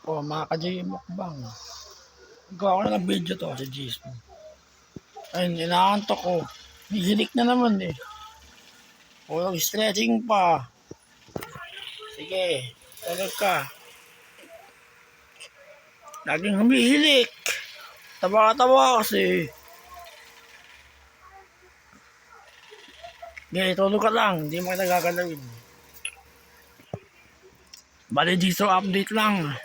O mga ka-J mukbang. Gawa ko na ng video to sa Gizmo. Ayun, inaantok ko. Hihilik na naman eh. O stretching pa. Sige, tulog ka. Laging humihilik. Tawa-tawa kasi. Sige, tulog ka lang. Hindi mo kita gagalawin. Bali dito update lang.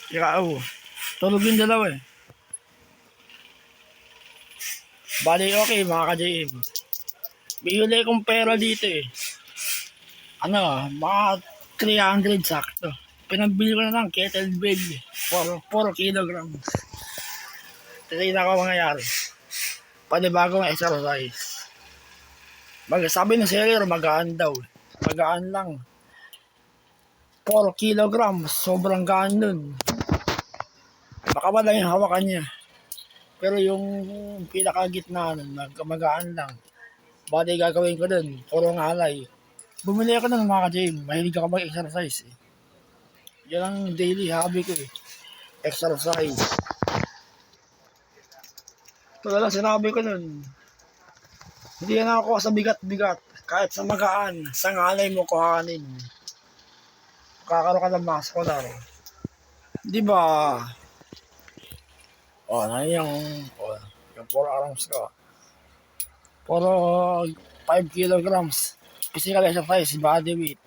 Ikaw, tulog yung dalawa eh. Bali okay mga ka-JM. Bihuli kong pera dito eh. Ano, mga 300 sakto. Pinabili ko na ng kettlebell for 4 kilograms. Tignan ko mangyayari. Panibagong exercise. Sabi ng seller, magaan daw. Magaan lang. 4 kilograms, sobrang gaan nun. Baka ba lang yung hawakan niya. Pero yung pinakagitna nun, magaan lang. Bali gagawin ko dun, puro ngalay. Bumili ako ng mga ka-gym, mahilig ako mag-exercise eh. Yan ang daily hobby ko eh. Exercise. Ito lang sinabi ko nun. Hindi na ako sa bigat-bigat. Kahit sa magaan, sa ngalay mo kuhanin. Kakaroon ka ng muscular. Di ba? O, na yung 4 arms ko. Puro 5 kilograms. Physical exercise, body weight.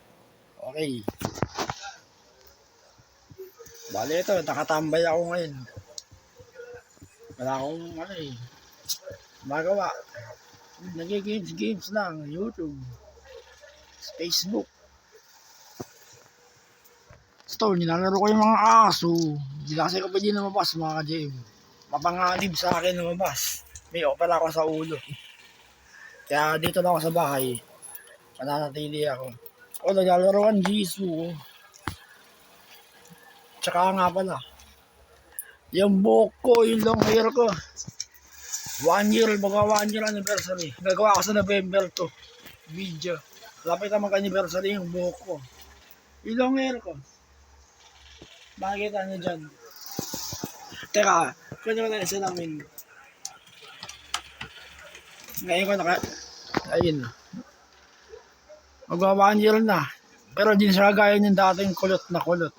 Okay. Bali ito, nakatambay ako ngayon. Wala akong magawa. Nag-games lang, YouTube, Facebook. Store, nilalaro ko yung mga aso. Hindi kasi ko pwede lumabas mga ka-gym. Mapanganib sa akin lumabas. May opera ako sa ulo. Kaya dito lang ako sa bahay. Mananatili ako. O, naglalaro ang Jisoo. Tsaka nga pala, yung buhok ko, yung long hair ko. 1 year, mag 1 year anniversary. Gagawa ko sa November to. Video. Lapit na mag-anniversary yung buhok ko. Yung long hair ko. Makikita nyo dyan. Teka, kanya ko na isa namin. Ngayon ko ayun. Mag 1 year na. Pero di siya gaya yung dating kulot na kulot.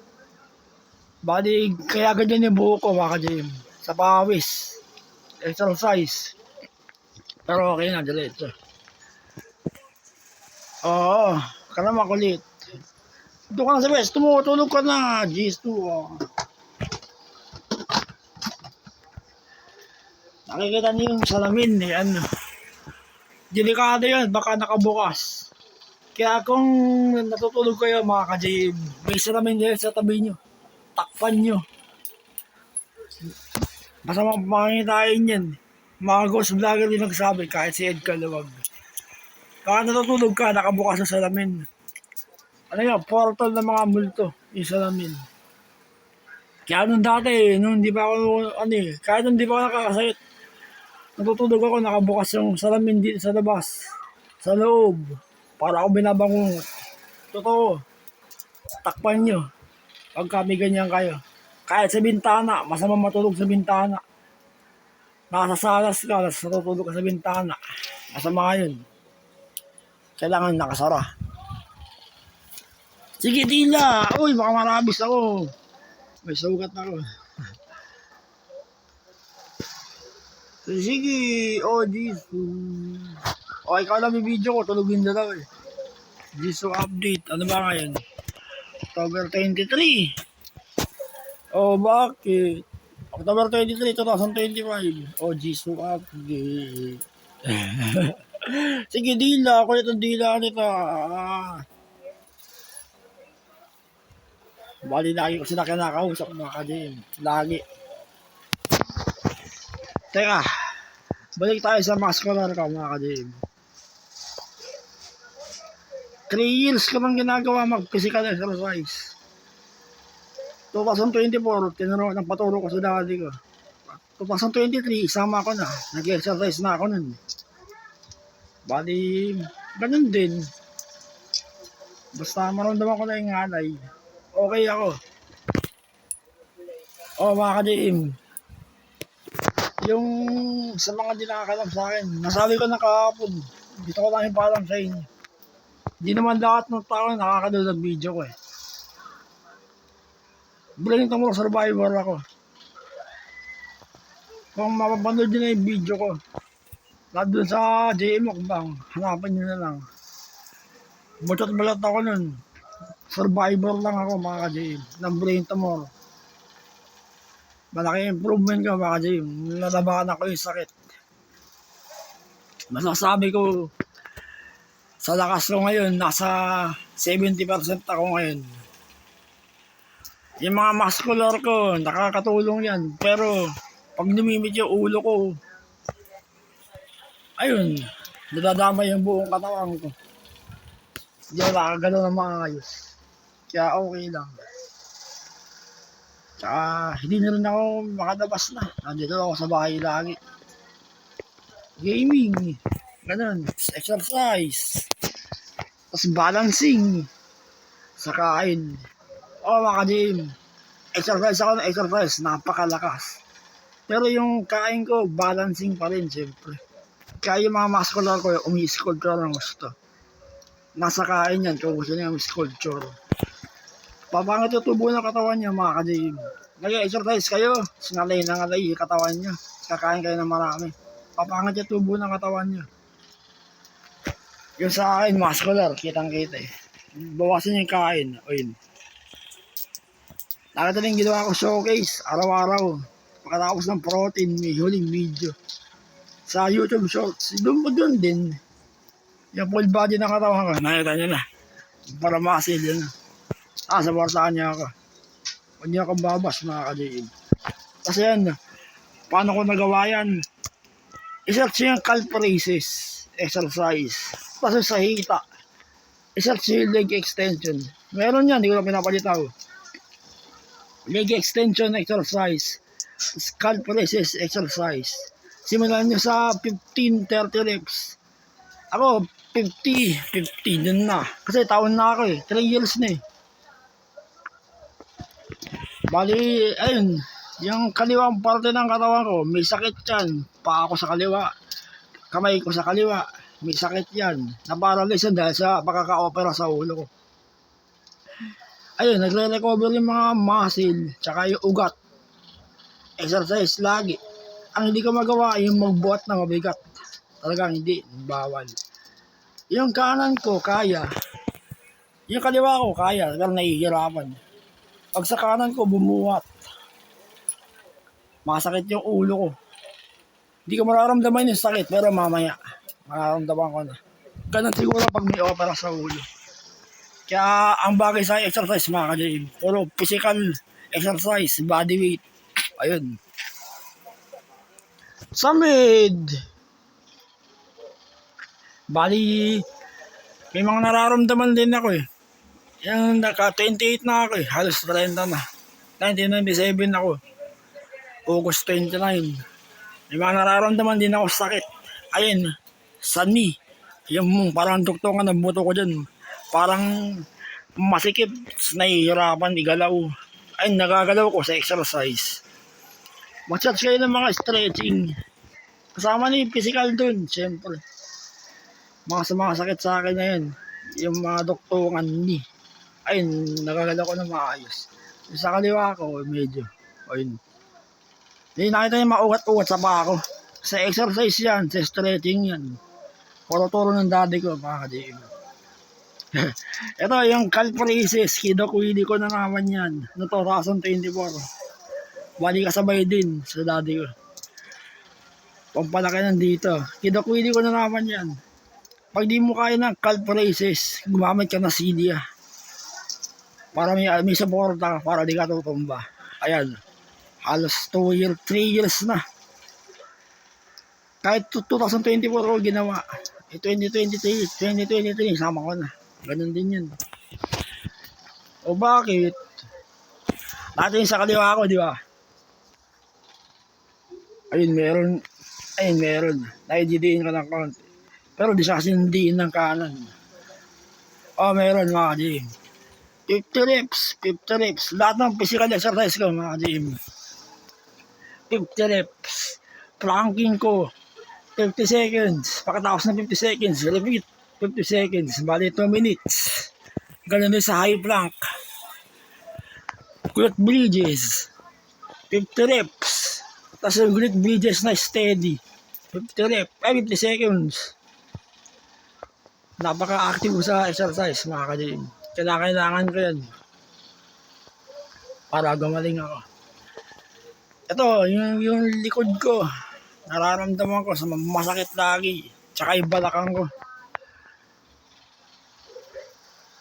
Bali, kaya ganyan yung buhok ko mga ka-gym. Sa pawis. Exercise. Pero okay na, diretso. Oo, ka na makulit. Doon ka na sa best, tumutulog ka na. G2. Nakikita niyo yung salamin eh, delikado yun, baka nakabukas. Kaya kung natutulog kayo mga ka-JM, may salamin din sa tabi nyo. Takpan nyo. Basta mapangitain yan. Mga ghost vlogger din nagsabi, kahit si Ed Kalawag. Baka natutulog ka, nakabukas sa salamin. Ano yun, portal ng mga multo, yung salamin. Kaya nung dati, nung di pa ako, kahit nung di pa ako nakakasayot, natutulog ako, nakabukas yung salamin dito sa labas, sa loob, para ako binabangungot. Totoo, takpan nyo, pag kami ganyan kayo. Kahit sa bintana, masama matulog sa bintana. Nasa salas ka, natutulog ka sa bintana. Masama yun. Kailangan nakasara. Sige, Dila! Uy, baka marabis ako. May sugat na ako. Sige, Jisoo. O, ikaw lang may video ko, tulogin na daw eh. Jisoo update, ano ba ngayon? October 23. O, bakit? October 23, 2025. O, Jisoo update. Sige, Dila, ako itong Dila nito. Bali, lagi ko sila kinakausap mga ka-gym. Lagi. Teka, balik tayo sa muscular ka mga ka-gym. 3 years ko nang ginagawa mag-physical exercise. 2024, nagpaturo ko sa daddy ko. 2023, isama ko na. Nag-exercise na ako nun. Bali, ganun din. Basta maramdaman ko na yung ngalay. Okay ako. Oh, mga ka-JM, yung sa mga di nakakalam sa akin, nasabi ko na kahapon, dito ko lang ipalam sa inyo. Hindi naman lahat ng tao nakakanood ng video ko eh. Brain Tumor Survivor ako. Kung mapapanood nyo na yung video ko, nandun sa JM Mukbang, hanapan nyo na lang. Butot balat ako nun. Survivor lang ako mga ka-JM, ng Brain Tumor. Malaki improvement ka mga ka-JM, nalabakan ako yung sakit. Masasabi ko, sa lakas ko ngayon, nasa 70% ako ngayon. Yung mga muscular ko, nakakatulong yan. Pero, pag lumimit yung ulo ko, ayun, nadadamay yung buong katawan ko. Hindi ako nakagalaw ng maayos. Kaya okay lang. Tsaka, hindi na rin ako makadabas na. Nandito ako sa bahay lagi. Gaming, ganun, exercise, tapos balancing, sa kain. O mga ka-gym, exercise ako ng exercise, napakalakas. Pero yung kain ko, balancing pa rin, siyempre. Kaya yung mga muscular ko, umi-sculpture ng gusto. Nasa kain yan, kung gusto niya umi-sculpture. Papangit yung tubo ng katawan niya, mga ka-gym. Nag-exercise kayo, sinalay na ngalay yung katawan niya. Kakain kayo ng marami. Papangit yung tubo ng katawan niya. Yung sa akin, muscular, kitang-kita eh. Bawasan yung kain, o yun. Nakita rin ginawa ko showcase, araw-araw. Pagkatapos ng protein, may huling video. Sa YouTube Shorts, doon din. Yung full body na katawan ko, nakita nyo na. Para muscle yun. Saportahan niya ako. Huwag niya akong babas, mga ka-JM. Kasi yan, paano ko nagawa yan? I-search yung calf raises, exercise. Tapos sa hita, i-search yung leg extension. Meron yan, hindi ko na pinapalitaw. Leg extension exercise, calf raises exercise. Simulan nyo sa 15-30 reps. Ako, 50 dun na. Kasi taon na ako eh, 3 years na eh. Bali, ayun, yung kaliwang parte ng katawan ko, may sakit yan. Paa ko sa kaliwa, kamay ko sa kaliwa, may sakit yan. Na-paralyze yan dahil sa pagkaka-opera sa ulo ko. Ayun, nagre-recover yung mga muscle, tsaka yung ugat. Exercise lagi. Ang hindi ko magawa, yung magbuhat na mabigat. Talagang hindi, bawal. Yung kanan ko, kaya. Yung kaliwa ko, kaya. Pero nahihirapan. Pag sa kanan ko, bumuhat. Masakit yung ulo ko. Hindi ko mararamdaman yung sakit, pero mamaya, mararamdaman ko na. Ganun siguro pag may opera sa ulo. Kaya ang bagay sa exercise, mga ka-JM, puro physical exercise, body weight. Ayun. Samid! Bali, may mga nararamdaman din ako eh. Yung naka-28 na ako eh, halos 30 na. 1997 ako. August 29. May mga nararamdaman din ako sakit. Ayun, sa knee. Yung parang tuktungan ng buto ko dyan. Parang masikip, nahihirapan igalaw. Ayun, nagagalaw ko sa exercise. Mag-search kayo ng mga stretching. Kasama na yung physical dun, siyempre. Mga sakit sa akin na yun. Yung mga tuktungan knee. Ayun, nagagalaw ko na maayos. Yung sa kaliwa ko, medyo. Ayun. Hindi nakita yung maugat-ugat sa paa ko. Sa exercise yan, sa stretching yan. Puro-turo ng daddy ko, mga ka-JM. Ito, yung calf raises, kinukuili ko na naman yan. No 2024. Bali kasabay din sa daddy ko. Pampalaki nandito. Kinukuili ko na naman yan. Pag di mo kaya ng calf raises, gumamit ka na CDA. Para may support ka, para di ka tutumba. Ayan. Halos 2 years, 3 years na. Kahit 2024 ko ginawa. 2023, sama ko na. Ganun din yun. O bakit? Dati sa kaliwa ko, di ba? Ayun, meron. Ayun, meron. Naididiin ka ng konti. Pero di sa kasindiin ng kanan. O, meron mga ka-JM. 50 reps. Lahat ng physical exercise ko, mga ka-JM. 50 reps. Planking ko, 50 seconds. Pagkatapos ng 50 seconds, repeat, 50 seconds. Bali 2 minutes. Ganun din sa high plank. Glute bridges, 50 reps. Tapos yung glute bridges na steady. 50 reps, 50 seconds. Napaka-active sa exercise, mga ka-gym. Kailangan ko yan para gumaling ako. Ito, yung likod ko, nararamdaman ko sa masakit lagi. Tsaka yung balakang ko.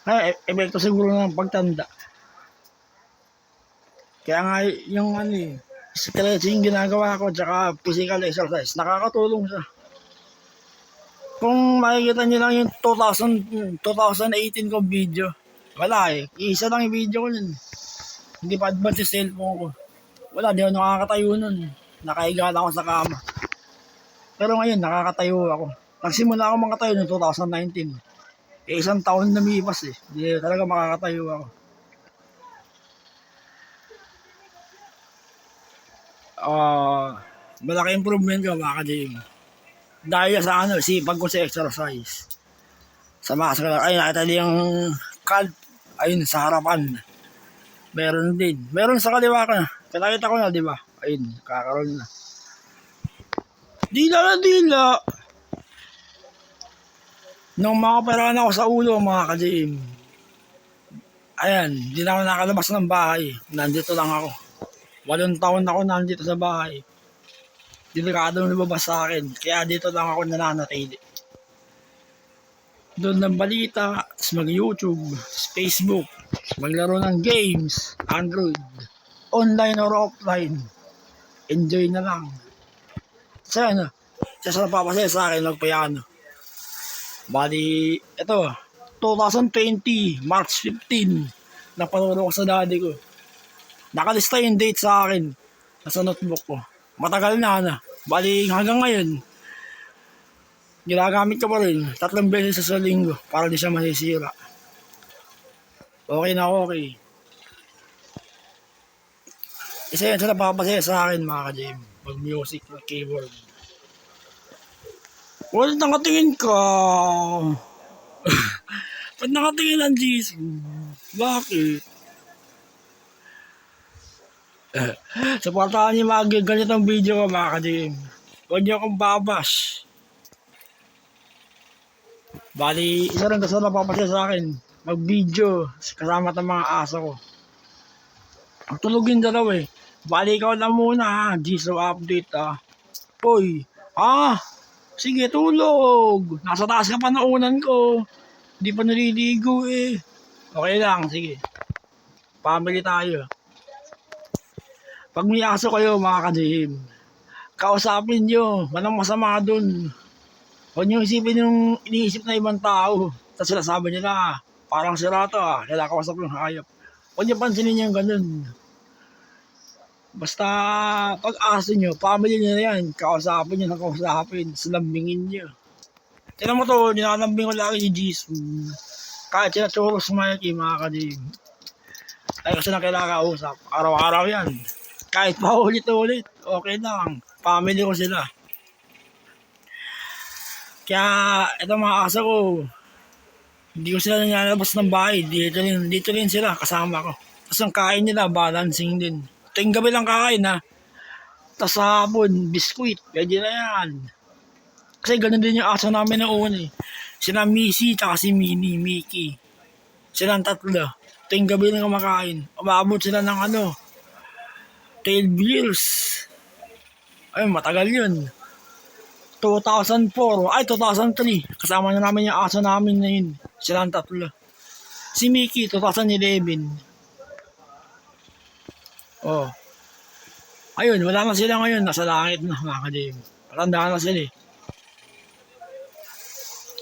Ay, epekto siguro ng pagtanda. Kaya nga yung stretching ginagawa ko tsaka physical exercise, nakakatulong siya. Kung makikita nyo lang yung 2018 ko video, wala eh. Isa lang yung video ko nun. Hindi pa advance yung cellphone ko. Wala, di ako nakakatayo nun. Nakahiga lang ako sa kama. Pero ngayon, nakakatayo ako. Nagsimula ako makatayo noong 2019. Isang taon na lumipas eh. Hindi talaga makakatayo ako. Malaki improvement ko, mga ka-gym. Dahil sa sipag ko sa exercise. Sa muscle, ay nakita niyo yung calf, ayun sa harapan. Meron din. Meron sa kaliwa ko na. Nakita ko na, di ba? Ayun, kakaroon na. Dila na dila. Nung makaperahan ako sa ulo, mga ka-gym. Ayan, di na ako nakalabas ng bahay. Nandito lang ako. 8 taon ako nandito sa bahay. Delikadong lumabas sa akin. Kaya dito lang ako nananatili. Doon ng balita, mag-YouTube, Facebook, maglaro ng games, Android, online or offline. Enjoy na lang. Kasi siya napapasaya sa akin, magpayano. Bali, ito, 2020, March 15, napanuro ko sa daddy ko. Nakalista yung date sa akin, nasa notebook ko. Matagal na. Bali, hanggang ngayon, ginagamit ko pa rin 3 beses sa linggo para di siya masisira. Okay na okay. Isa yan sa napapasaya sa akin, mga ka-gym. Mag-music, mag-keyboard. Well, nakatingin ka. Ba't nakatingin ang Jesus? Bakit? Supportahan niyo mga ganitong video ko, mga ka-gym. Huwag niyo akong babash. Bali, isa rin kasi napapasya sa akin. Mag-video kasama ng mga aso ko. Ang tulogin dalaw eh. Bali, ikaw na muna ha. Jisoo update ha. Uy, sige, tulog. Nasa taas ka pa naunan ko. Hindi pa naliligo eh. Okay lang, sige. Family tayo. Pag may aso kayo, mga ka-gym, kausapin nyo. Walang masama dun. Huwag nyo isipin yung iniisip na ibang tao. Tapos sila sabi nila, parang sila to kailangan kausap yung hayop. Huwag nyo pansinin yung ganun. Basta pag aso nyo, family nyo na yan, kausapin nyo na kausapin, silambingin nyo. Tignan mo to, nilalambing ko lagi si Jisoo. Kahit sila Choros Mikey, mga ka-gym. Ay kasi na kailangan kausap. Araw-araw yan. Kahit pa ulit-ulit, okay lang. Family ko sila. Kaya ito mga aso ko, hindi ko sila nilalabas ng bahay. Dito rin sila, kasama ko. Tapos ang kain nila, balancing din. Ito yung gabi lang kain ha. Tapos sa hapon, biskuit. Pwede na yan. Kasi ganun din yung aso namin na una eh. Sila Missy, tsaka si Mickey. Silang tatlo. Ito yung gabi lang kumakain. Umabot sila ng 12 years. Ay, matagal yun. 2004, 2003. Kasama na namin yung aso namin na yun. Silang tatlo. Si Mickey, 2011. Ayun, wala na sila ngayon. Nasa langit na, mga ka-gym. Patandaan na sila eh.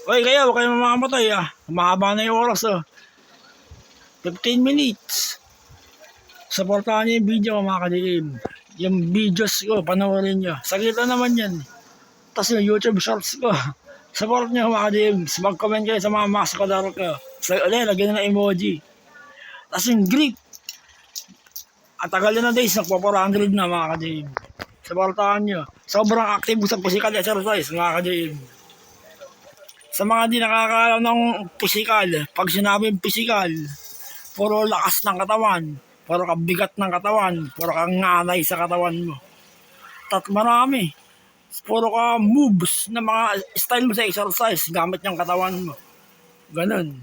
Oy, kaya huwag kayo mamamatay Mahaba na yung oras 15 minutes. Supportahan niyo yung video ko, mga ka-gym. Yung videos ko, panoorin nyo. Sakita naman yan. Tapos yung YouTube shorts ko. Support nyo, mga ka-gym. Mag-comment kayo sa mga maskodar ko. Lagyan na emoji. Tapos yung grip. Ang tagal na days, nagpo 400 na, mga ka-gym. Supportahan nyo. Sobrang active sa physical exercise, mga ka-JM. Sa mga di nakakaalam ng physical, pag sinabing physical, puro lakas ng katawan, puro kabigat ng katawan, puro kang nganay sa katawan mo. Marami. Puro ka moves na mga style mo sa exercise gamit yung katawan mo. Ganun.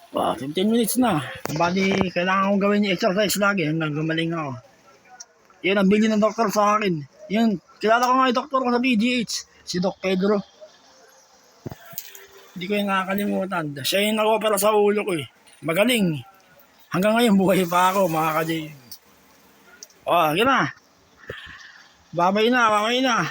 15 minutes na. Bali, kailangan kong gawin yung exercise lagi hanggang gumaling ako. Yun ang bilin ng doktor sa akin. Yun, kilala ko nga yung doktor ko sa PGH, si Doc Pedro. Hindi ko yung nakakalimutan. Siya yung nag-opera sa ulo ko eh. Magaling. Hanggang ngayon, buhay pa ako, mga ka-J. Yun na. Babay na.